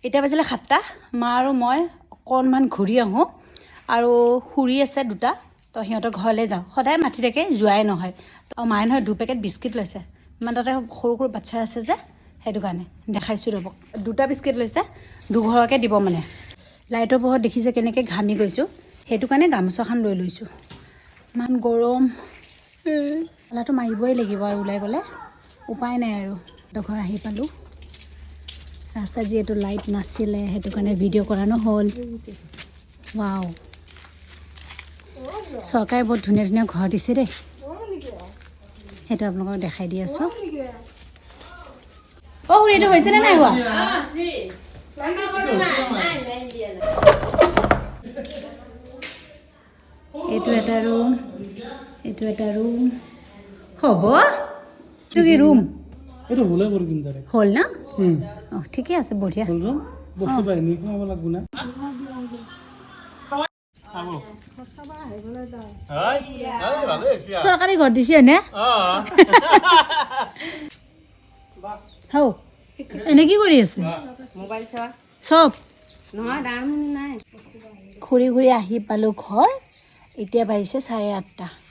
এটা বাজিলে 7টা মা আৰু মই অকণমান ঘূৰি আহোঁ আৰু খুৰী আছে দুটা তো সিহঁতৰ ঘৰলৈ যাওঁ সদায় মাতি থাকে যোৱাই নহয় তো মায়ে নহয় 2 পেকেট বিস্কিট লৈছে মানে তাতে সৰু সৰু বাচ্চা আছে যে সেইটো কাৰণে দেখাইছোঁ ৰ'ব 2টা বিস্কিট লৈছে দুঘৰকে দিব মানে লাইটৰ পোহৰত দেখিছে কেনেকৈ ঘামি গৈছোঁ সেইটো কাৰণে গামোচাখন লৈ লৈছোঁ ইমান গৰম লাটো মাৰিবই লাগিব আৰু ওলাই গ'লে উপায় নাই আৰু ঘৰ আহি পালোঁ ৰাস্তাত যিহেতু লাইট নাছিলে সেইটো কাৰণে ভিডিঅ' কৰা নহ'ল ৱাও চৰকাৰে বহুত ধুনীয়া ধুনীয়া ঘৰ দিছে দেই সেইটো আপোনালোকক দেখাই দি আছোঁ অ' খুৰী এইটো হৈছেনে নাই হোৱা এইটো এটা ৰুম এইটো এটা ৰুম হ'ব এইটো কি ৰুম এইটো হ'লে কৰি দিম তাৰে হ'ল না অঁ ঠিকে আছে বঢ়িয়া হ'ল ৰুম বস্তু বাহিনী সোমাব লাগব না চৰকাৰী ঘৰ দিছে হয়নে হৌ এনে কি কৰি আছে মোবাইল চোৱা চব নহয় দাম নাই ঘূৰি ঘূৰি আহি পালোঁ ঘৰ এতিয়া বাজিছে 8:30